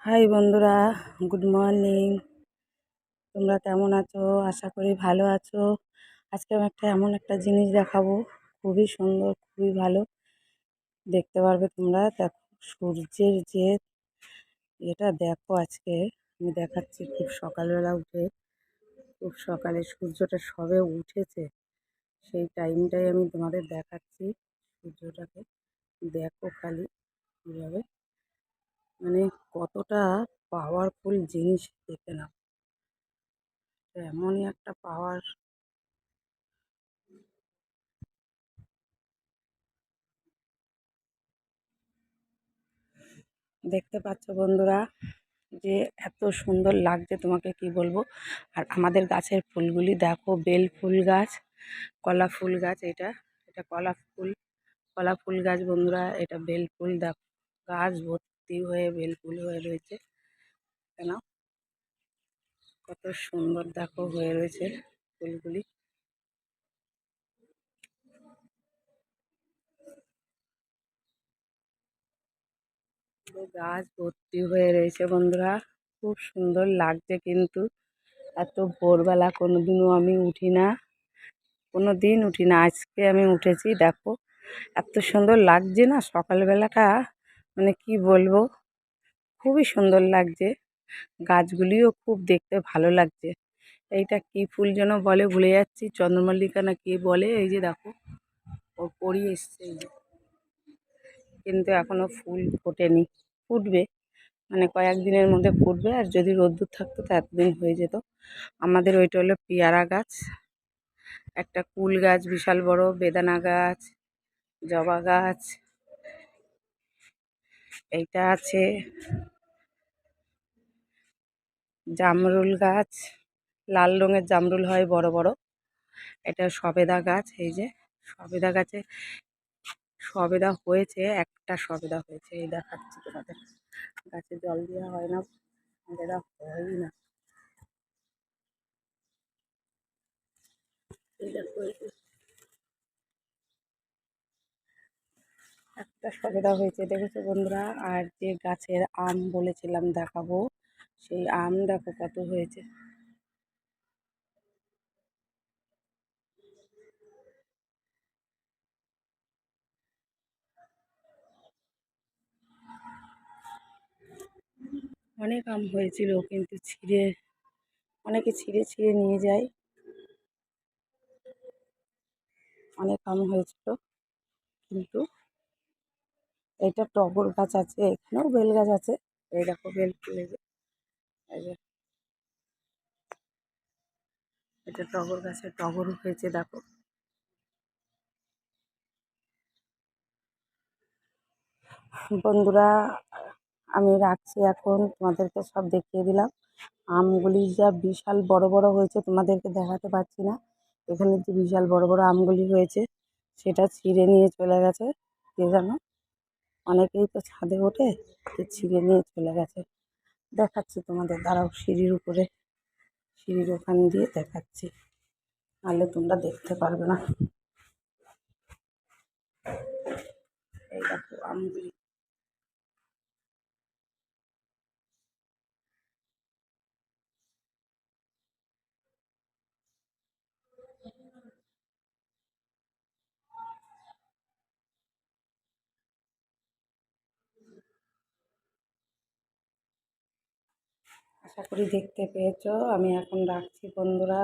High বন্ধুরা, good morning. তোমরা কেমন আছো? আশা করি ভালো আছো। আজকে আমি এমন একটা জিনিস দেখাবো, খুবই সুন্দর, খুবই ভালো। দেখতে পারবে তোমরা। দেখো, সূর্যের যে এটা দেখো, আজকে আমি দেখাচ্ছি। খুব সকালবেলা উঠে, খুব সকালে সূর্যটা সবে উঠেছে, সেই টাইমটাই আমি তোমাদের দেখাচ্ছি। সূর্যটাকে দেখো খালি কীভাবে, মানে কতটা পাওয়ারফুল জিনিস, দেখে নাও। এমনই একটা পাওয়ার। দেখতে পাচ্ছ বন্ধুরা, যে এত সুন্দর লাগছে, তোমাকে কি বলবো। আর আমাদের গাছের ফুলগুলি দেখো, বেল ফুল গাছ, কলা ফুল গাছ। এটা এটা কলা ফুল গাছ বন্ধুরা। এটা বেল ফুল দেখো, গাছ ভর্তি হয়ে বেল ফুল হয়ে রয়েছে। কেন কত সুন্দর দেখো হয়ে রয়েছে ফুলগুলি। পুরো গাছ ভর্তি হয়ে রয়েছে বন্ধুরা, খুব সুন্দর লাগছে। কিন্তু এত ভোরবেলা কোনোদিনও আমি উঠি না, কোনো দিন উঠি না, আজকে আমি উঠেছি। দেখো এত সুন্দর লাগছে না সকালবেলাটা, মানে কি বলবো, খুবই সুন্দর লাগছে। গাছগুলিও খুব দেখতে ভালো লাগছে। এইটা কি ফুল যেন বলে, ভুলে যাচ্ছি, চন্দ্রমল্লিকা না কি বলে। এই যে দেখো, ও পড়ি এসছে, এই যে। কিন্তু এখনো ফুল ফোটেনি, ফুটবে, মানে কয়েকদিনের মধ্যে ফুটবে। আর যদি রোদ্দুর থাকতো তো এতদিন হয়ে যেত। আমাদের ওইটা হলো পেয়ারা গাছ, একটা কুল গাছ বিশাল বড়, বেদানা গাছ, জবা গাছ। এইটা আছে জামরুল গাছ, লাল রঙের জামরুল হয় বড় বড়। এটা সবেদা গাছ। এই যে সবেদা গাছে সবেদা হয়েছে, একটা সবেদা হয়েছে, এই দেখাচ্ছি তোমাদের। গাছে জল দেওয়া হয় না, সবেদা হয়ই না। এই দেখো, এই যে একটা সবেদা হয়েছে, দেখেছো বন্ধুরা। আর যে গাছের আম বলেছিলাম দেখাবো, সেই আম দেখো কত হয়েছে। অনেক আম হয়েছিল, কিন্তু অনেকে ছিঁড়ে ছিঁড়ে নিয়ে যায়। অনেক আম হয়েছিল, কিন্তু এটা টগর গাছ আছে, এখানেও বেল গাছ আছে। এই দেখো বেল ফুলে, এই যে এটা টগর গাছে টগর হয়েছে দেখো। বন্ধুরা, আমি রাখছি এখন, তোমাদেরকে সব দেখিয়ে দিলাম। আমগুলি যা বিশাল বড় বড় হয়েছে, তোমাদেরকে দেখাতে পারছি না। এখানে যে বিশাল বড় বড় আমগুলি হয়েছে, সেটা ছিঁড়ে নিয়ে চলে গেছে কে জানো। অনেকেই তো ছাদে ওঠে, ছিঁড়ে নিয়ে চলে গেছে। দেখাচ্ছি তোমাদের, দাঁড়াও, সিঁড়ির ওখান দিয়ে দেখাচ্ছি, নাহলে তোমরা দেখতে পারবে না। এই দেখো আমগুলি। আশা করি দেখতে পেয়েছো। আমি এখন রাখছি বন্ধুরা।